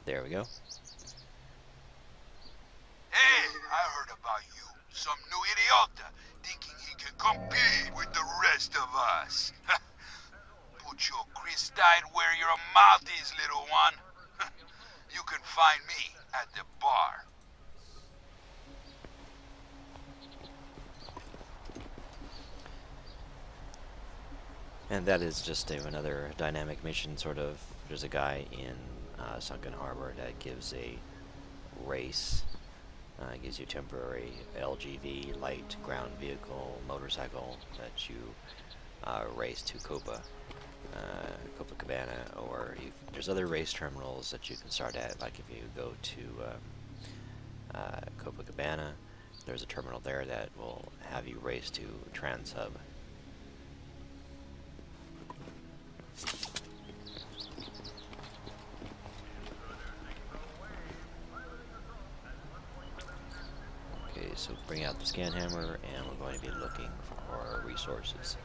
There we go. Hey, I heard about you. Some new idiota thinking he can compete with the rest of us. Put your crystite where your mouth is, little one. You can find me at the bar. And that is just another dynamic mission, sort of. There's a guy in Sunken Harbor that gives a race. Gives you temporary LGV, light ground vehicle, motorcycle that you race to Copacabana, or there's other race terminals that you can start at. Like if you go to Copacabana, there's a terminal there that will have you race to Transhub. Okay, so bring out the scan hammer, and we're going to be looking for resources.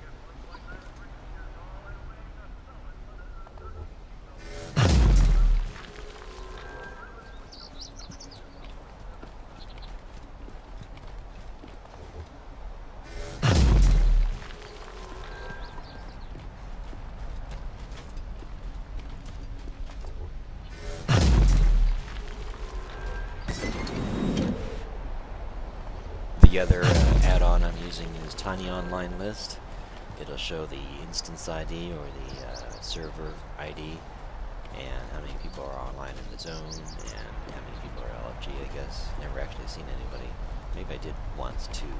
The other add-on I'm using is Tiny Online List. It'll show the instance ID or the server ID and how many people are online in the zone and how many people are LFG, I guess. Never actually seen anybody. Maybe I did once too.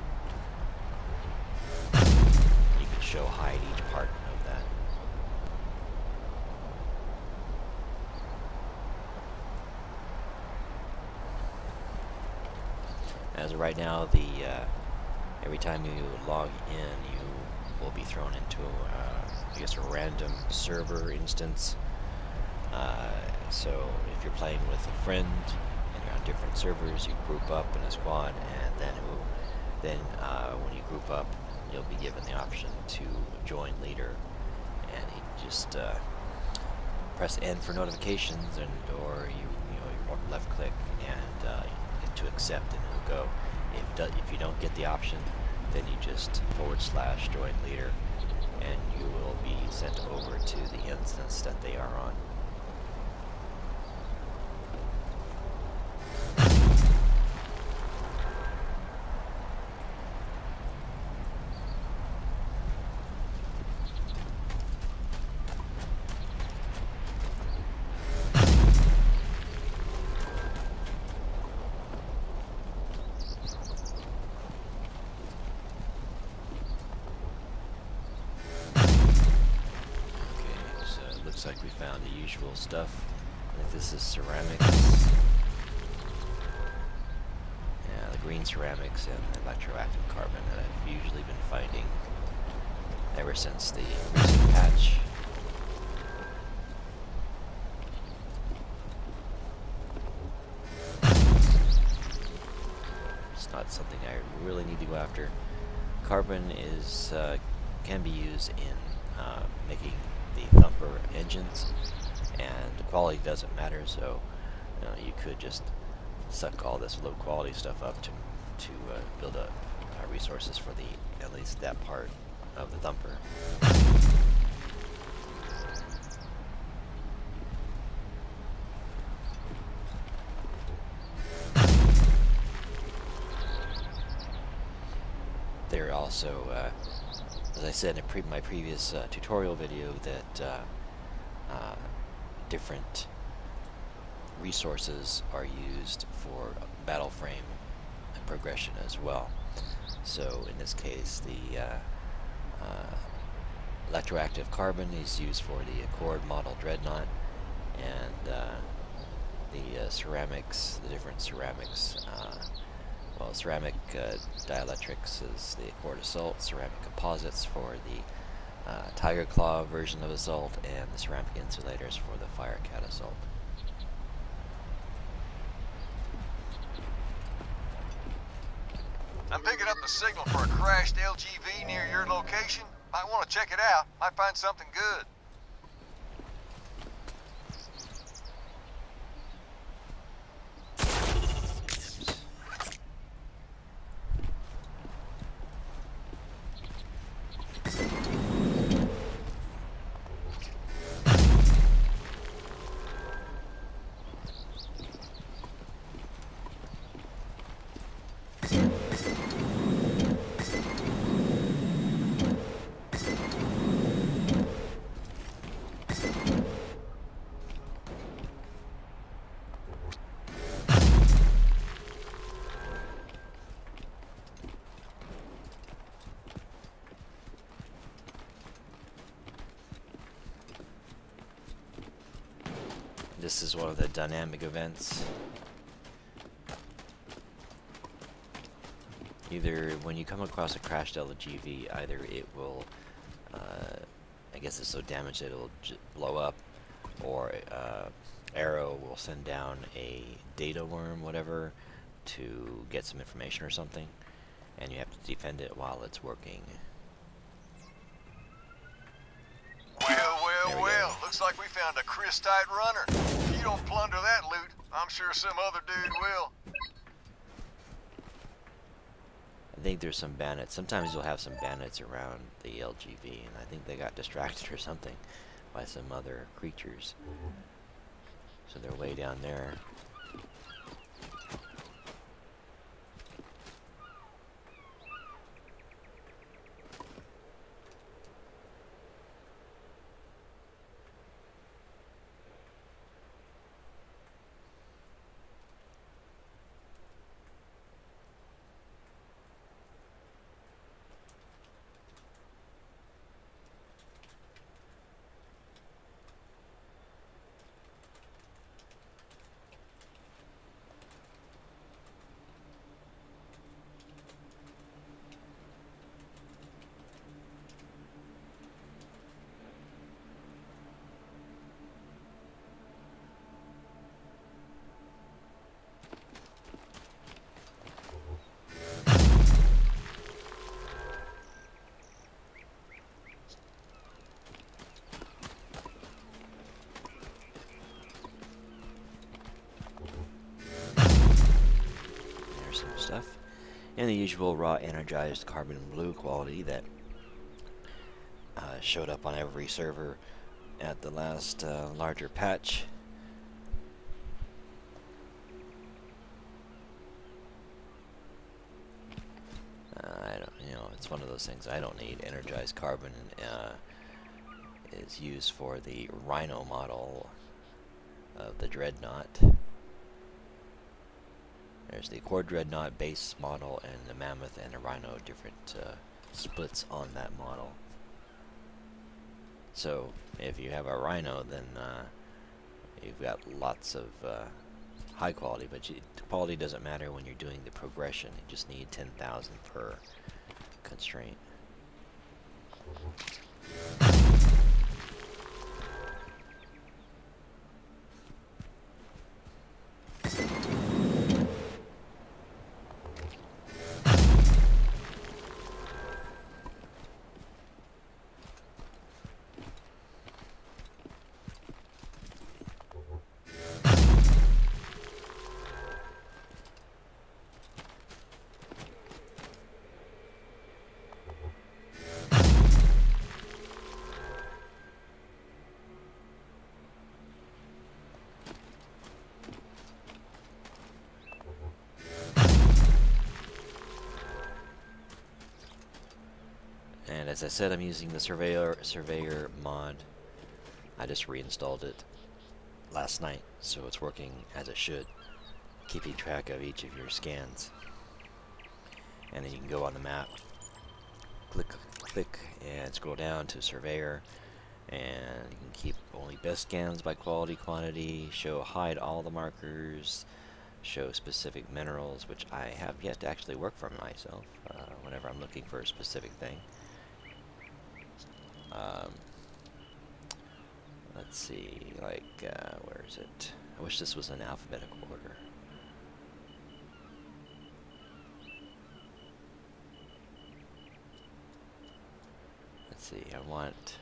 You can show hide each part of that. As of right now, every time you log in, you will be thrown into, I guess, a random server instance. So if you're playing with a friend and you're on different servers, you group up in a squad, and then when you group up, you'll be given the option to join leader, and you just press N for notifications, or you left click and hit to accept, and it'll go. If you don't get the option, then you just / join leader, and you will be sent over to the instance that they are on. Looks like we found the usual stuff. I think this is ceramics. Yeah, the green ceramics and the electroactive carbon that I've usually been finding ever since the recent patch. It's not something I really need to go after. Carbon can be used in making the Thumper engines, and the quality doesn't matter, so you could just suck all this low quality stuff up to build up resources for at least that part of the Thumper. There are also, as I said in my previous tutorial video, that different resources are used for battle frame and progression as well. So in this case, the electroactive carbon is used for the Accord model Dreadnought, and the ceramics, the different ceramics. Well, ceramic dielectrics is the Accord Assault, ceramic composites for the Tiger Claw version of Assault, and the ceramic insulators for the Firecat Assault. I'm picking up the signal for a crashed LGV near your location. Might want to check it out. Might find something good. this is one of the dynamic events. Either when you come across a crashed LGV, either it will, I guess it's so damaged that it'll blow up, or Arrow will send down a data worm, whatever, to get some information or something, and you have to defend it while it's working. Well, looks like we found a Christite runner. If you don't plunder that loot, I'm sure some other dude will. I think there's some bandits. Sometimes you'll have some bandits around the LGV, and I think they got distracted or something by some other creatures. So they're way down there. Stuff, and the usual raw energized carbon blue quality that showed up on every server at the last larger patch. I don't, it's one of those things I don't need. Energized carbon is used for the Rhino model of the Dreadnought. There's the Core Dreadnought base model and the Mammoth and the Rhino, different splits on that model. So if you have a Rhino, then you've got lots of high quality, but quality doesn't matter when you're doing the progression. You just need 10,000 per constraint. And as I said, I'm using the Surveyor mod. I just reinstalled it last night, so it's working as it should, keeping track of each of your scans. And then you can go on the map, click, and scroll down to Surveyor, and you can keep only best scans by quality, quantity, hide all the markers, show specific minerals, which I have yet to actually work for myself, whenever I'm looking for a specific thing. Let's see, like, where is it? I wish this was in alphabetical order. Let's see, I want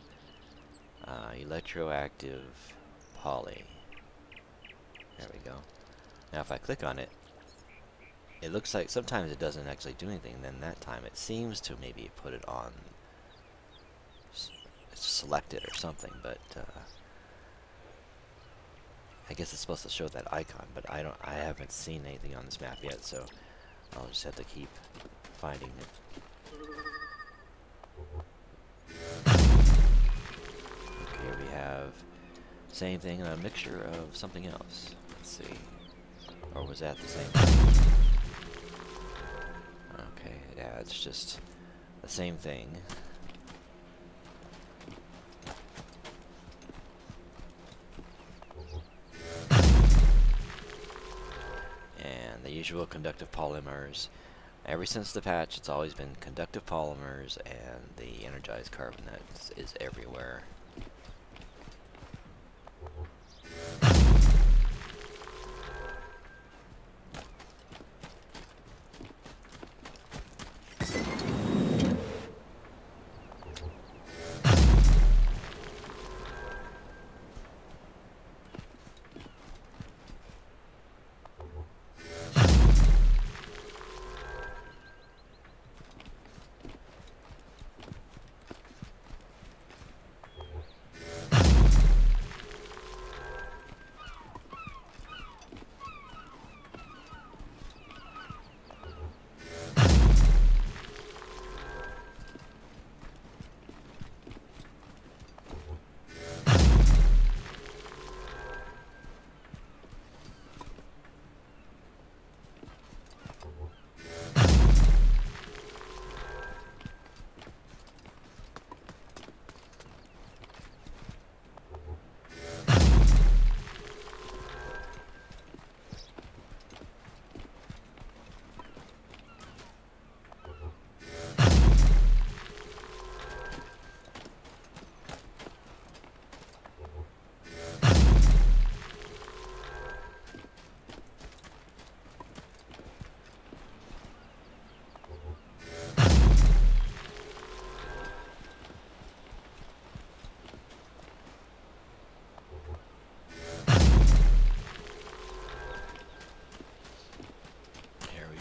electroactive poly. There we go. Now if I click on it, it looks like sometimes it doesn't actually do anything, then that time it seems to maybe put it on selected or something, but I guess it's supposed to show that icon, but I haven't seen anything on this map yet, so I'll just have to keep finding it. Okay, here we have same thing, a mixture of something else. Let's see. Or was that the same thing? Okay, yeah, it's just the same thing. usual conductive polymers. Ever since the patch, it's always been conductive polymers, and the energized carbonate is everywhere.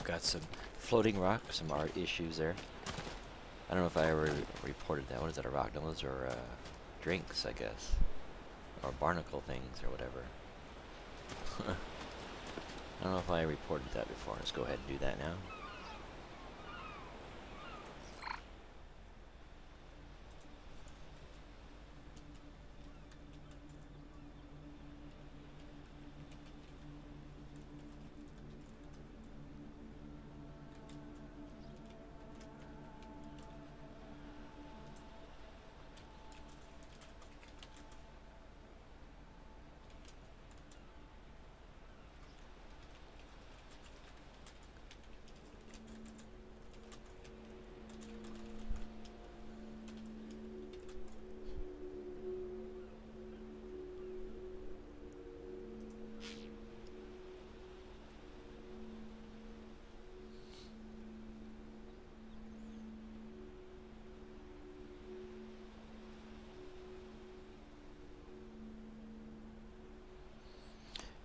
Got some floating rock, some art issues there. I don't know if I ever reported that. What is that, a rock? No, those are drinks, I guess. Or barnacle things, or whatever. I don't know if I reported that before. Let's go ahead and do that now.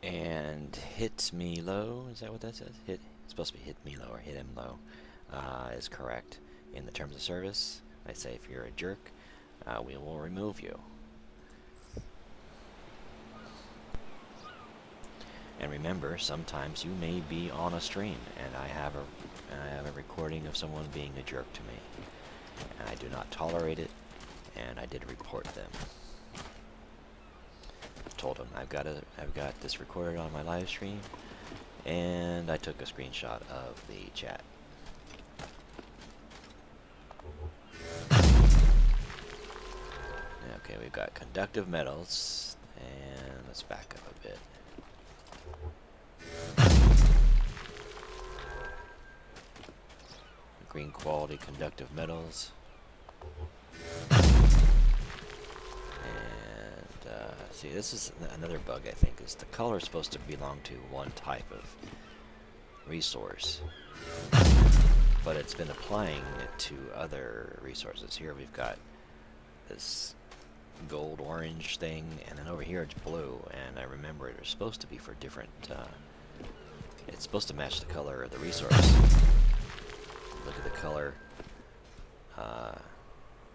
And hit me low, is that what that says? It's supposed to be hit me low or hit him low, is correct. In the terms of service, I say if you're a jerk, we will remove you. And remember, sometimes you may be on a stream, and I have a recording of someone being a jerk to me. And I do not tolerate it, and I did report them. Told him I've got this recorded on my live stream, and I took a screenshot of the chat. Okay, we've got conductive metals, and let's back up a bit. Green quality conductive metals. See, this is another bug, I think, is the color is supposed to belong to one type of resource, but it's been applying it to other resources. Here we've got this gold orange thing, and then over here it's blue, and I remember it's supposed to be for different, it's supposed to match the color of the resource. Look at the color.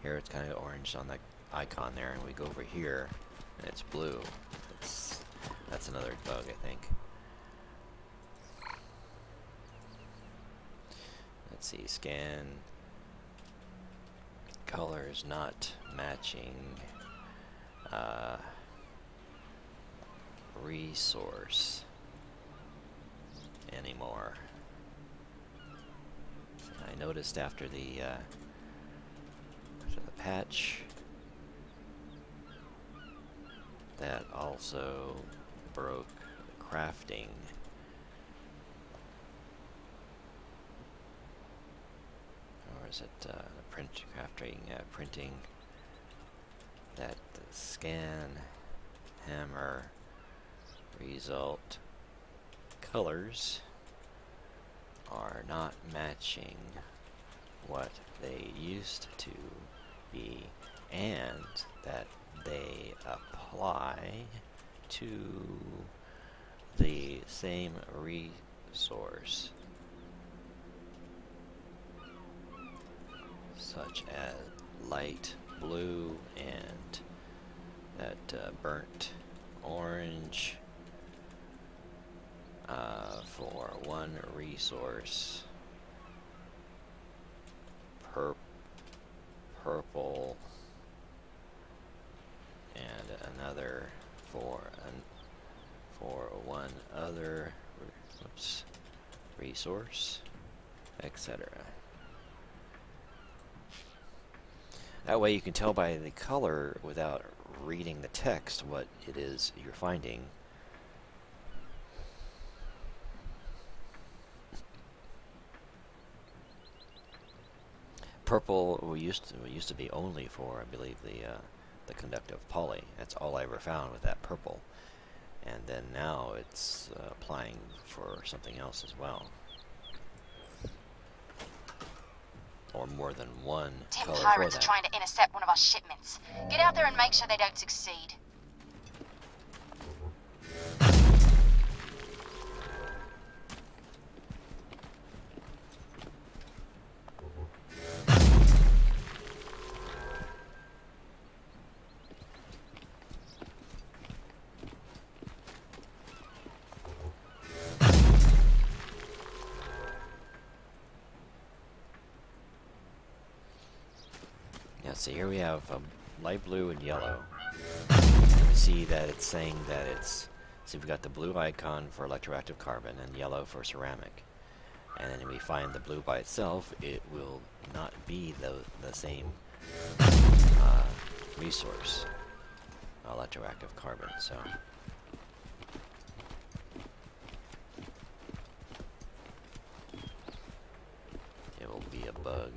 Here it's kind of orange on the icon there, and we go over here, and it's blue. That's another bug, I think. Let's see, scan. Colors not matching resource anymore. I noticed after the patch that also broke the crafting is it printing that the scan hammer result colors are not matching what they used to be, and that they apply to the same resource, such as light blue and that burnt orange for one resource, purple and another for one other resource, etc. That way you can tell by the color without reading the text what it is you're finding. Purple used to be only for, I believe, the conductive poly. That's all I ever found with that purple. And then now it's applying for something else as well. Or more than one color for pirates are that. trying to intercept one of our shipments. Get out there and make sure they don't succeed. So here we have light blue and yellow. We see that it's saying that it's, so we've got the blue icon for electroactive carbon and yellow for ceramic. And then we find the blue by itself, it will not be the same resource, electroactive carbon. So it will be a bug.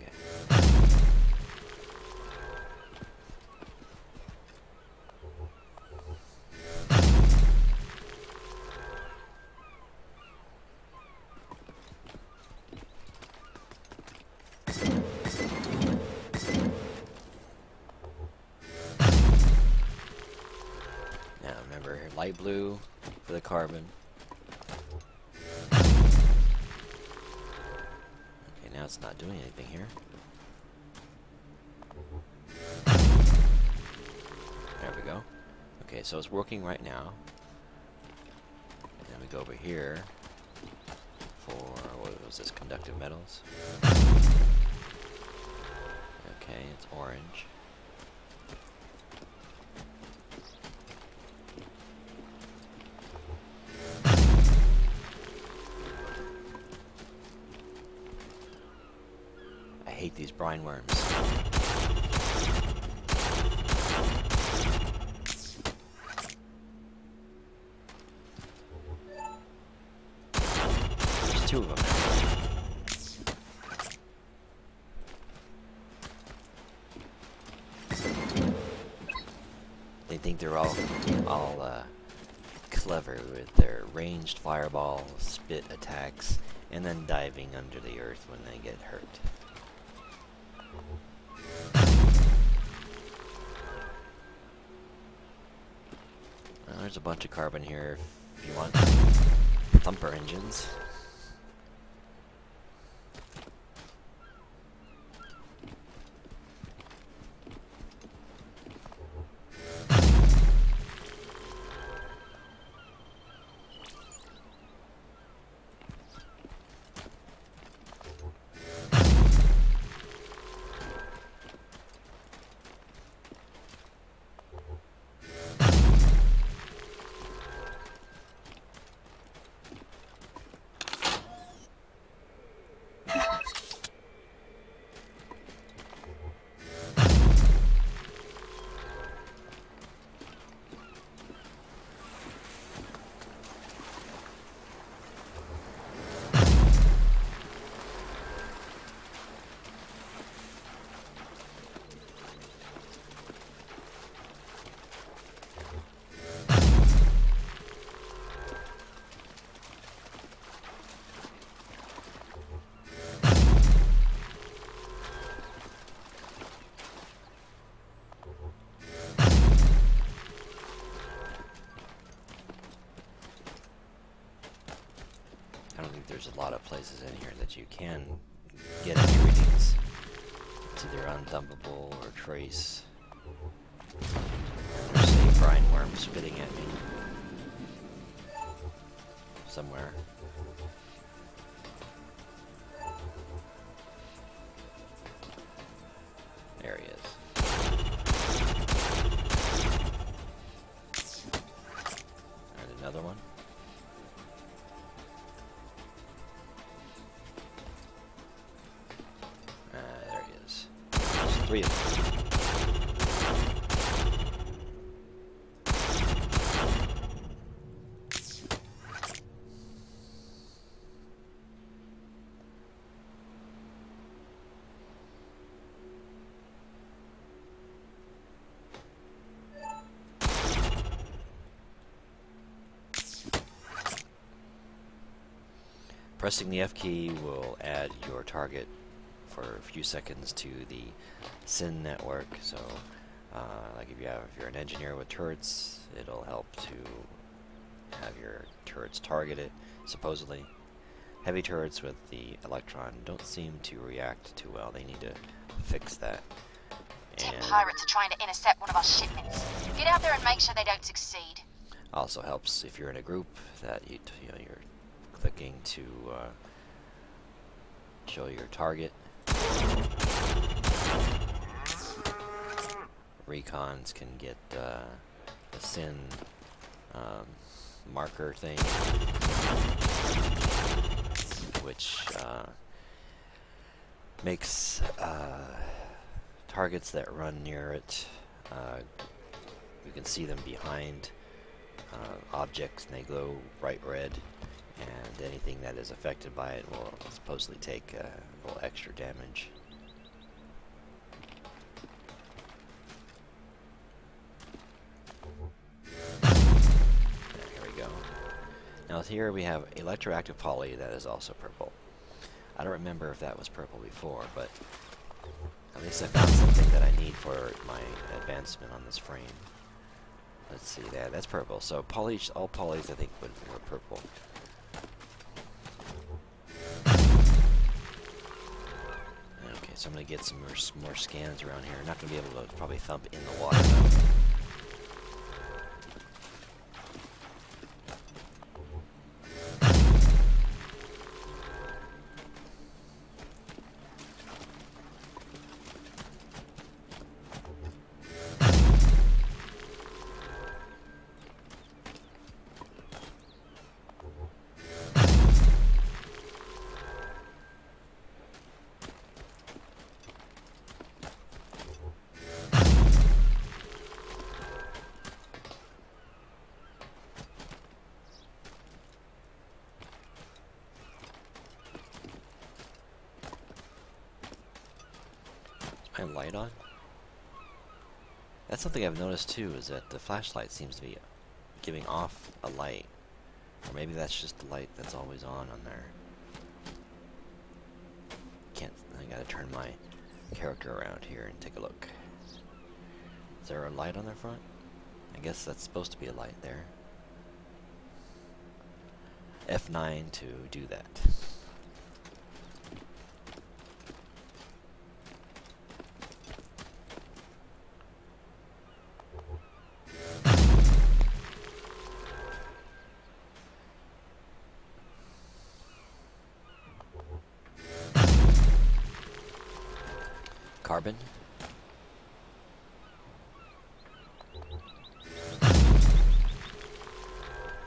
Light blue for the carbon. Okay, now it's not doing anything here. There we go. Okay, so it's working right now. And then we go over here for, what was this, conductive metals? Okay, it's orange. I hate these brine worms. There's two of them. They think they're all clever with their ranged fireball, spit attacks, and then diving under the earth when they get hurt. There's a bunch of carbon here if you want thumper engines. there's a lot of places in here that you can get any readings. It's either unthumbable or trace. There's a brine worm spitting at me somewhere. There he is. And another one. There he is. There's 3 of them. Pressing the F key will add your target for a few seconds to the SYN network. So, like if you're an engineer with turrets, it'll help to have your turrets targeted. Supposedly, heavy turrets with the electron don't seem to react too well. They need to fix that. 10 pirates are trying to intercept one of our shipments. Get out there and make sure they don't succeed. Also helps if you're in a group that you're clicking to show your target. Recons can get the SYN marker thing, which makes targets that run near it, you can see them behind objects and they glow bright red, and anything that is affected by it will supposedly take a little extra damage. Here we go. Now here we have electroactive poly that is also purple. I don't remember if that was purple before, but at least I found something that I need for my advancement on this frame. Let's see, that's purple. So all polys I think were purple. Okay, so I'm going to get some more scans around here. I'm not going to be able to probably thump in the water though. My light on? That's something I've noticed too, is that the flashlight seems to be giving off a light. Or maybe that's just the light that's always on there. I gotta turn my character around here and take a look. Is there a light on the front? I guess that's supposed to be a light there. F9 to do that. Carbon.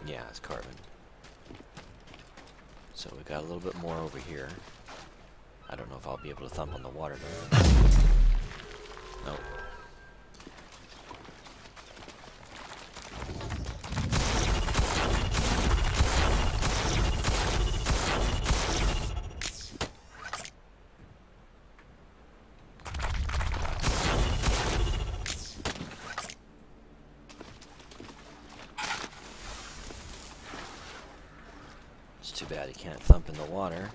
Yeah, it's carbon. So we got a little bit more over here. I don't know if I'll be able to thump on the water though. Nope. Too bad he can't thump in the water.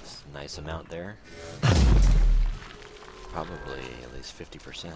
It's a nice amount there. Probably at least 50%.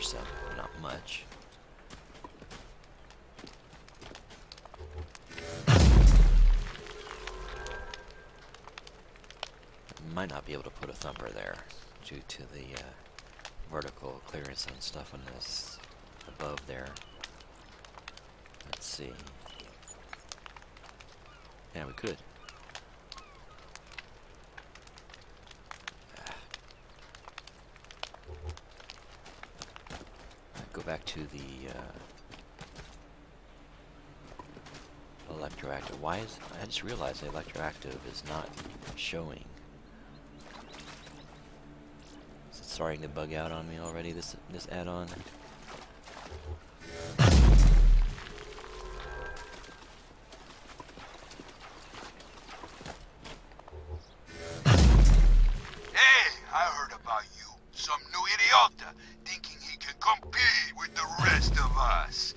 some, not much. Might not be able to put a thumper there due to the vertical clearance and stuff on this above there. Let's see. Yeah, we could. Go back to the electroactive. Why is... I just realized the electroactive is not showing. Is it starting to bug out on me already, this add-on? Hey, I heard about you. Some new idiota thinking he can compete with the rest of us.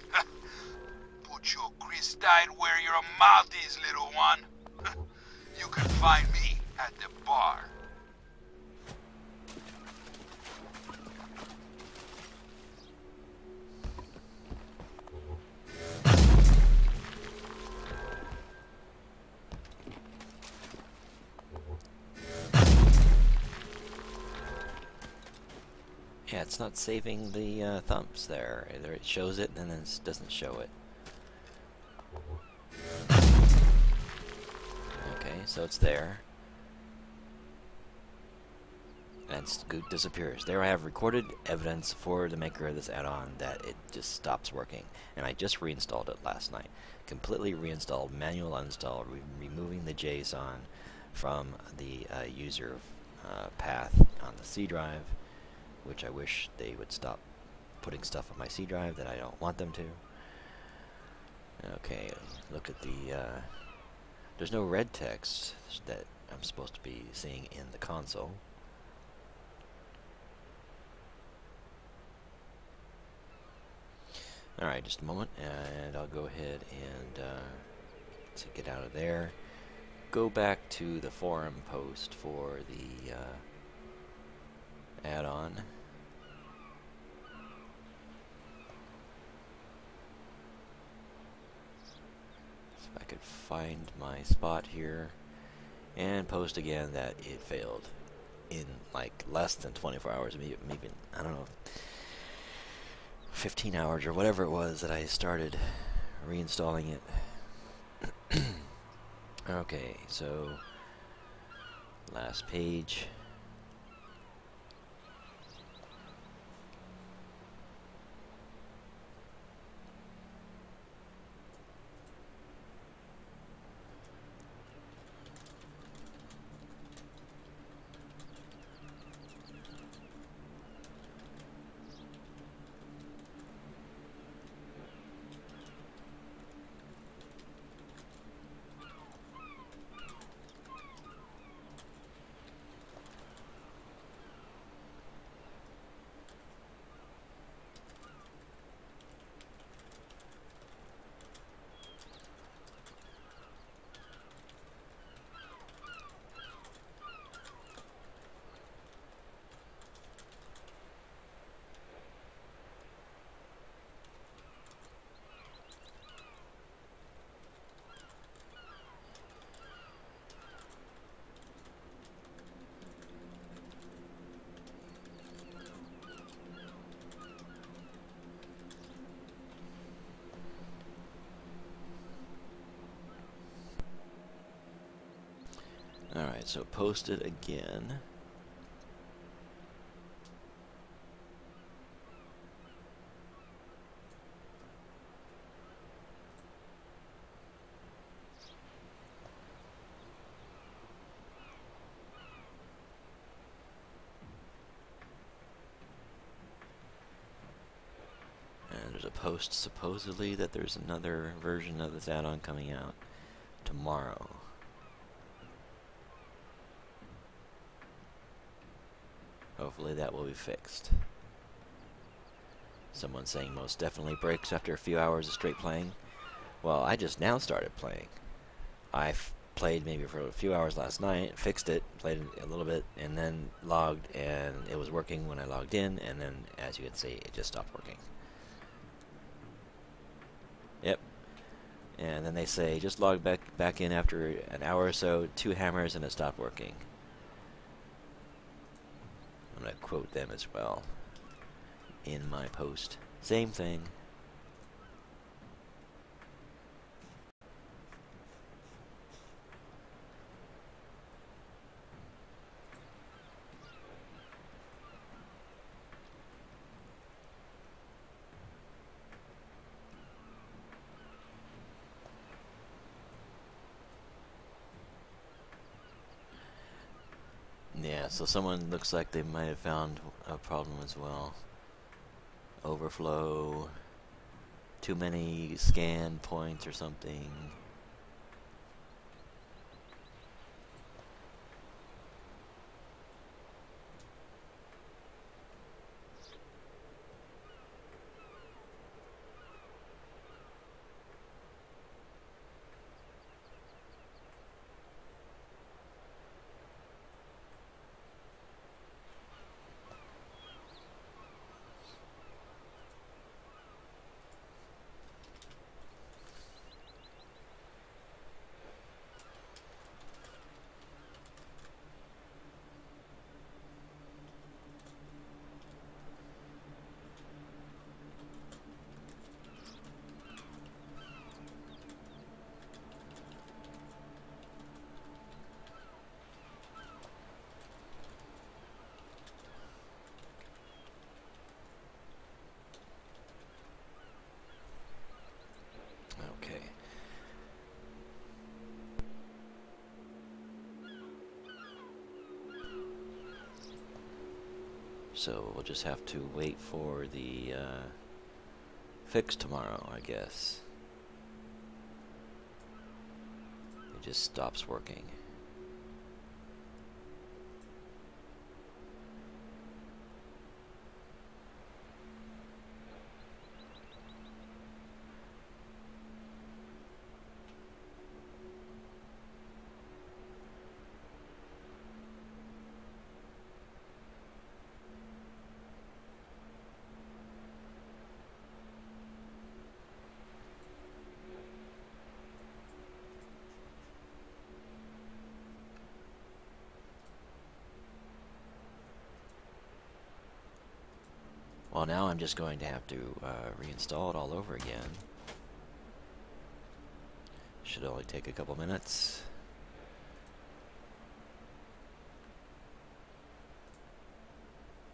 Put your crystite where your mouth is, little one. You can find me at the bar. Yeah, it's not saving the thumbs there. Either it shows it and then it doesn't show it. Okay, so it's there. And it disappears. There I have recorded evidence for the maker of this add-on that it just stops working. And I just reinstalled it last night. Completely reinstalled, manual uninstall, removing the JSON from the user path on the C drive, which I wish they would stop putting stuff on my C drive that I don't want them to. Okay, look at the... there's no red text that I'm supposed to be seeing in the console. Alright, just a moment, and I'll go ahead and to get out of there. Go back to the forum post for the add-on. See if I could find my spot here and post again that it failed in like less than 24 hours, maybe I don't know, 15 hours or whatever it was that I started reinstalling it. Okay, so last page. Alright, so post it again. And there's a post supposedly that there's another version of this add-on coming out tomorrow. Hopefully that will be fixed. Someone saying most definitely breaks after a few hours of straight playing. Well, I just now started playing. I played maybe for a few hours last night, fixed it, played a little bit, and then logged, and it was working when I logged in, and then, as you can see, it just stopped working. Yep. And then they say, just log back in after an hour or so, 2 hammers, and it stopped working. I'm going to quote them as well in my post. Same thing. Yeah, so someone looks like they might have found a problem as well. Overflow, too many scan points or something. Okay. So we'll just have to wait for the fix tomorrow, I guess. It just stops working. Well, now I'm just going to have to reinstall it all over again. Should only take a couple minutes.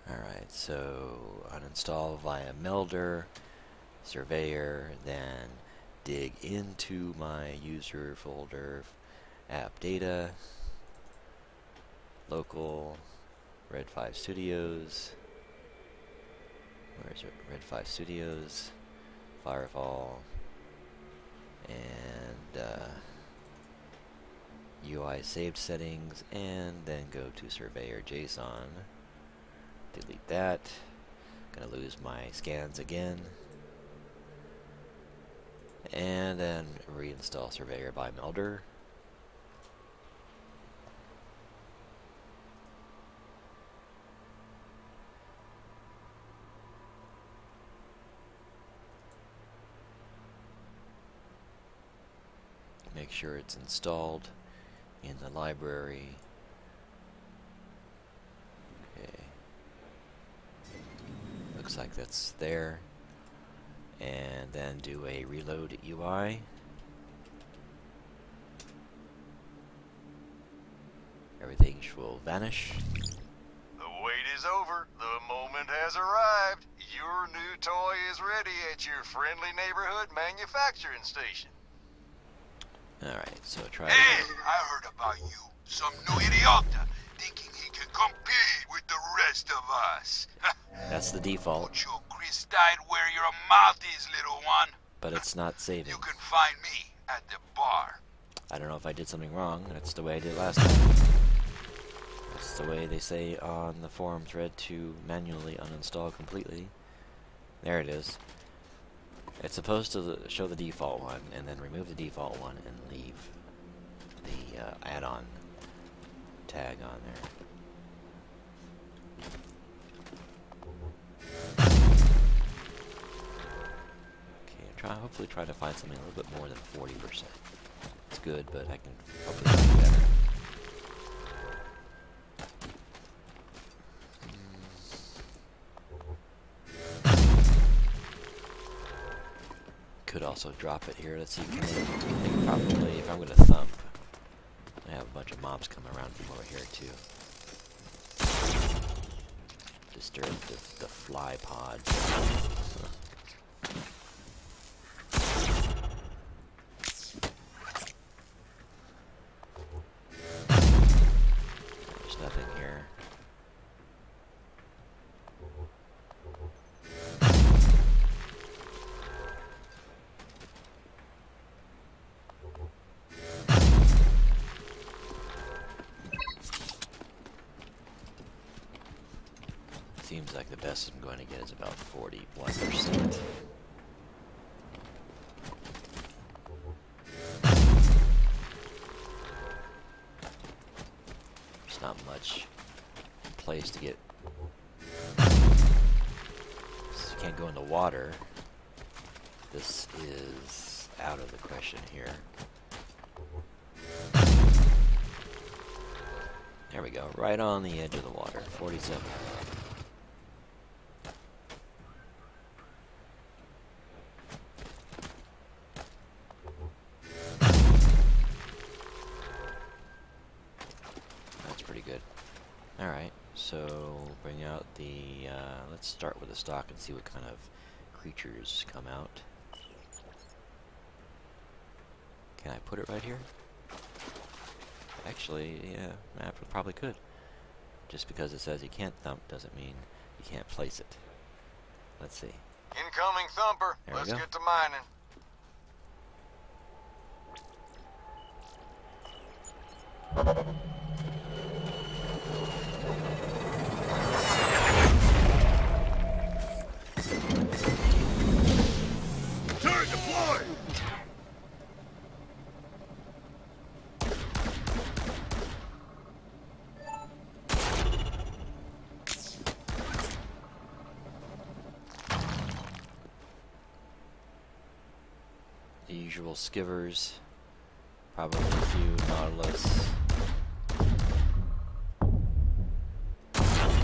Alright, so uninstall via Melder, Surveyor, then dig into my user folder, app data, local, Red 5 Studios. Where is it? Red 5 Studios, Firefall, and UI saved settings, and then go to Surveyor JSON. Delete that. Gonna lose my scans again. And then reinstall Surveyor by Melder. Make sure it's installed in the library. Okay. Looks like that's there. And then do a reload UI. Everything will vanish. The wait is over. The moment has arrived. Your new toy is ready at your friendly neighborhood manufacturing station. Alright, so try Hey, it. I heard about you. Some new idiota thinking he can compete with the rest of us. That's the default, Put your crystite where your mouth is, little one. but it's not saving. You can find me at the bar. I don't know if I did something wrong. That's the way I did it last time. That's the way they say on the forum thread to manually uninstall completely. There it is. It's supposed to show the default one, and then remove the default one and leave. the add-on tag on there. Hopefully try to find something a little bit more than 40%. It's good, but I can hopefully find better. Could also drop it here. Let's see. Probably, if I'm going to thump, I have a bunch of mobs coming around from over here too. Disturb the fly pod. There's nothing here. Seems like the best I'm going to get is about 41%. There's not much place to get. So you can't go in the water. This is out of the question here. There we go, right on the edge of the water, 47. That's pretty good. Alright, so bring out the, let's start with the stock and see what kind of creatures come out. Can I put it right here? Actually, yeah, I probably could. Just because it says you can't thump doesn't mean you can't place it. Let's see. Incoming thumper. There Let's we go. get to mining. Turret deployed! The usual skivers, probably a few nautilus,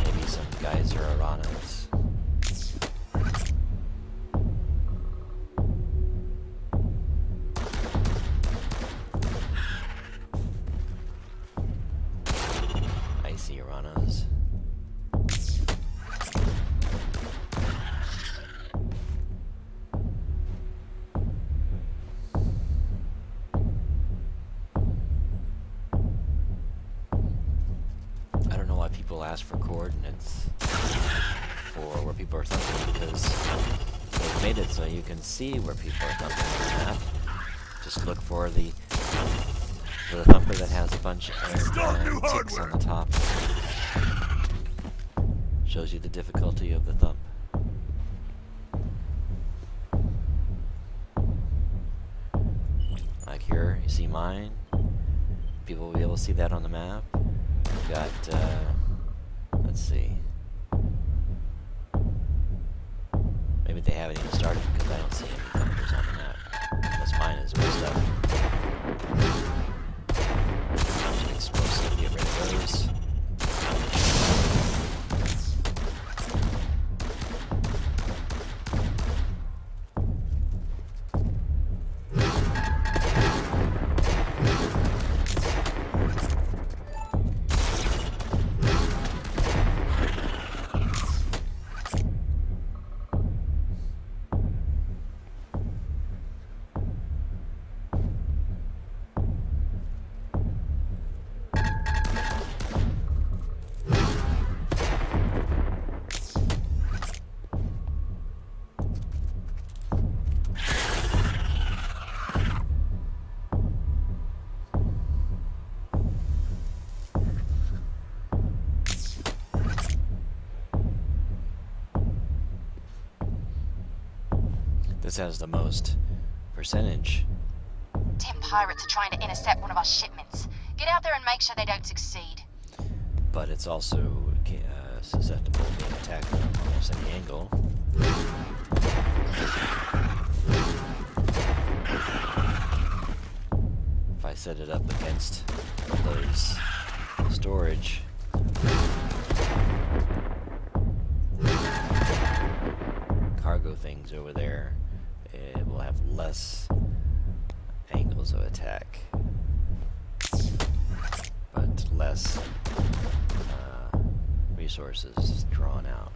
maybe some geyser aranas. Icy aranas. People ask for coordinates for where people are thumping because they've made it so you can see where people are thumping on the map. Just look for the thumper that has a bunch of ticks on the top. Shows you the difficulty of the thump. Like here, you see mine. People will be able to see that on the map. We've got, let's see. Maybe they haven't even started because I don't see any thumpers on the map. Unless mine is messed up. Explosive, get rid of those. This has the most percentage 10 pirates are trying to intercept one of our shipments. Get out there and make sure they don't succeed. But it's also susceptible to being attacked from almost any angle. If I set it up against those storage, cargo things over there, it will have less angles of attack, but less resources drawn out.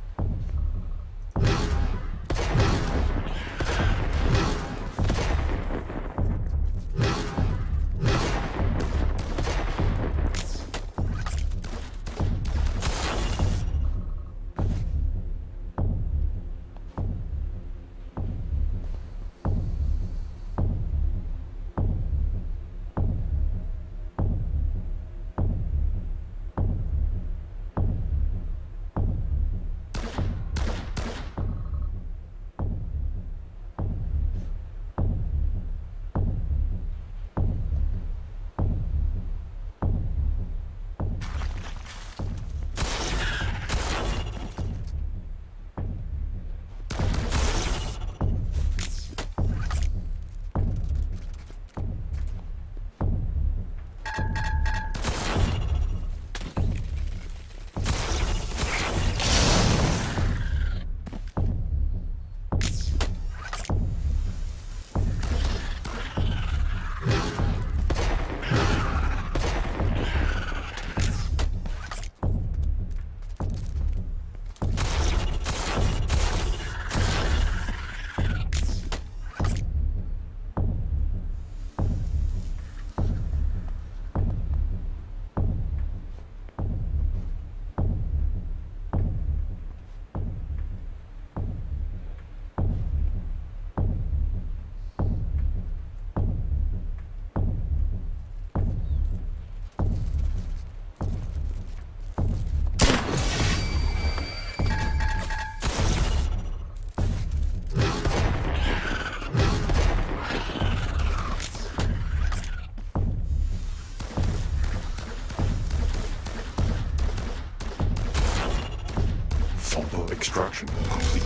Extraction complete.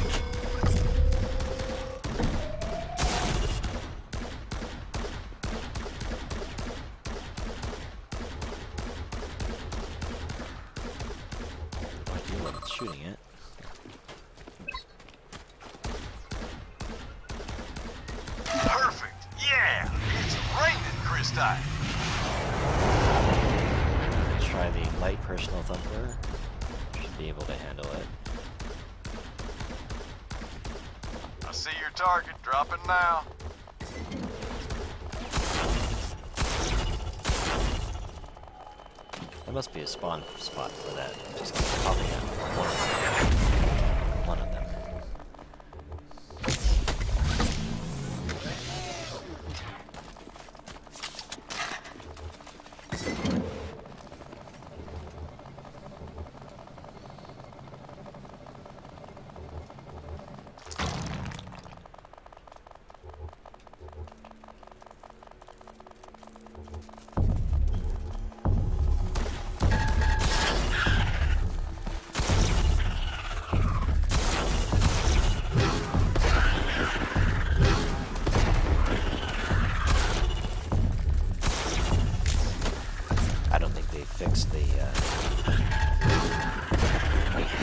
I do love shooting it. Perfect! Yeah! It's raining crystite! Let's try the light personal thumper. Should be able to handle it. I see your target dropping now. There must be a spawn spot for that. Just keep popping up. One of them. Fixed the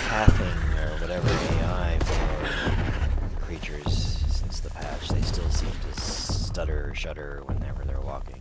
pathing or whatever AI for creatures since the patch. They still seem to stutter or shudder whenever they're walking.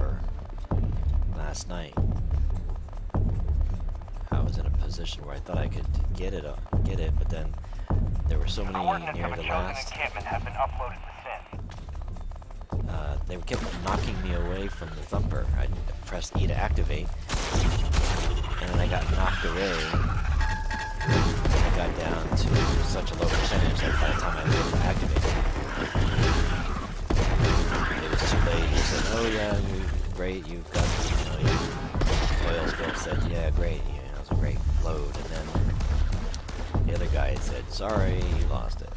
Thumper last night. I was in a position where I thought I could get it, but then there were so many near the last. Have been uploaded to SIN. They kept knocking me away from the Thumper. I pressed E to activate, and then I got knocked away. I got down to such a low percentage that by the time I was able to activate it was too late. He said, "Oh yeah, great, you've got, oil spill." Said, "Yeah, great, it was a great load." And then the other guy said, "Sorry, you lost it."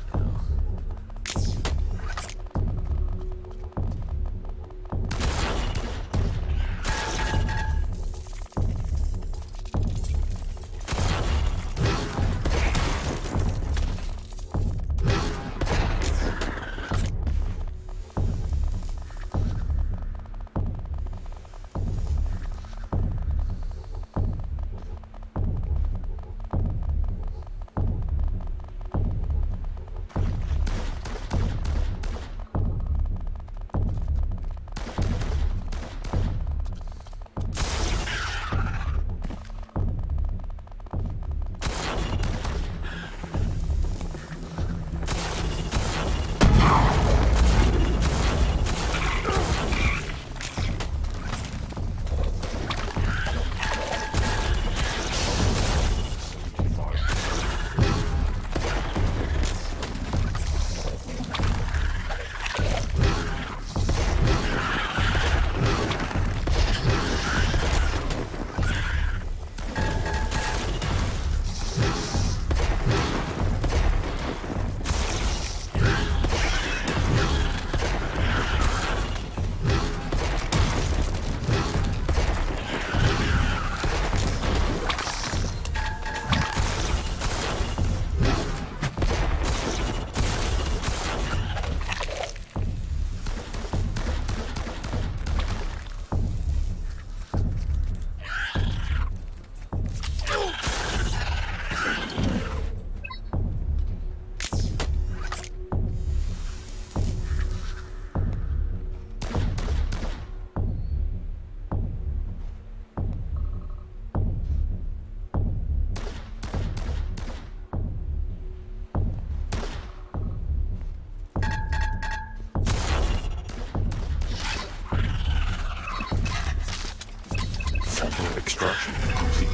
Extraction complete.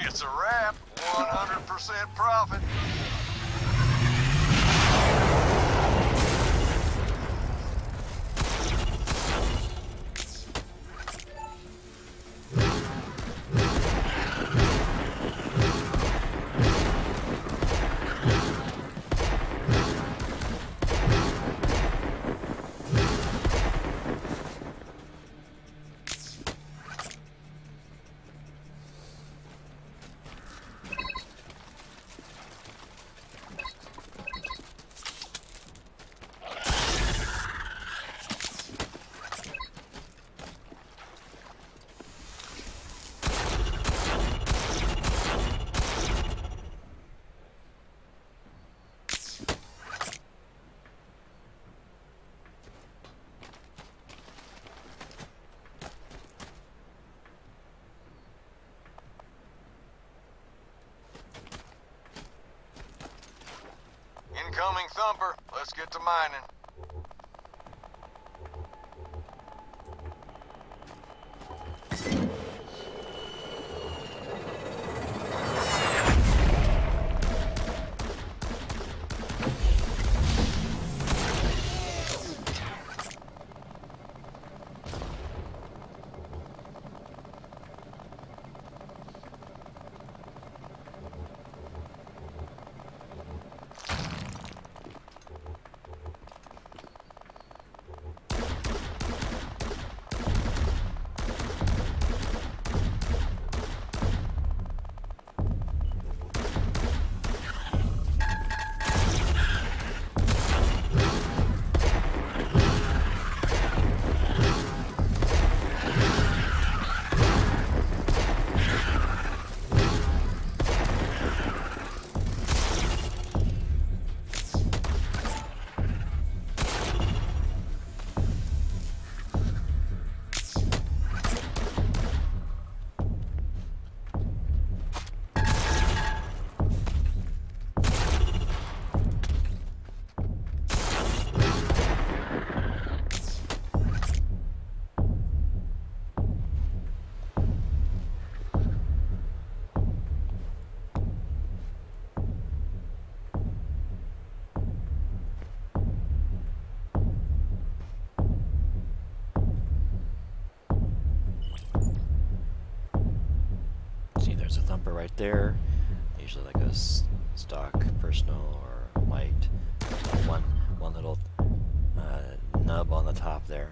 It's a wrap. 100% profit. Incoming Thumper. Let's get to mining. there's a thumper right there. Usually like a stock, personal, or light. One little nub on the top there.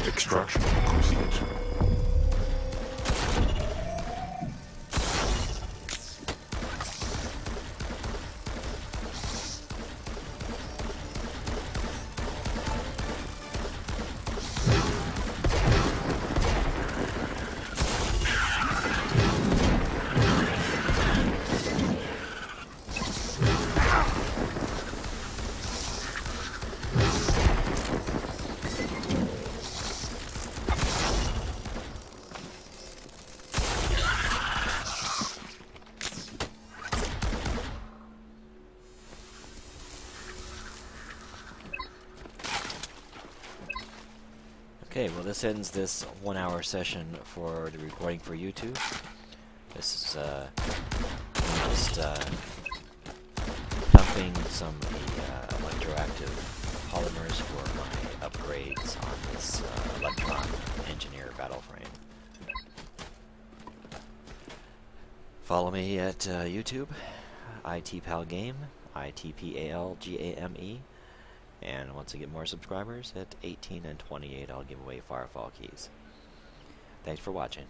Extraction complete. Okay, well this ends this 1 hour session for the recording for YouTube. This is just dumping some of the electroactive polymers for my upgrades on this Electron Engineer battle frame. Follow me at YouTube, ITPalgame, ITPalgame, And once I get more subscribers, at 18 and 28, I'll give away Firefall keys. Thanks for watching.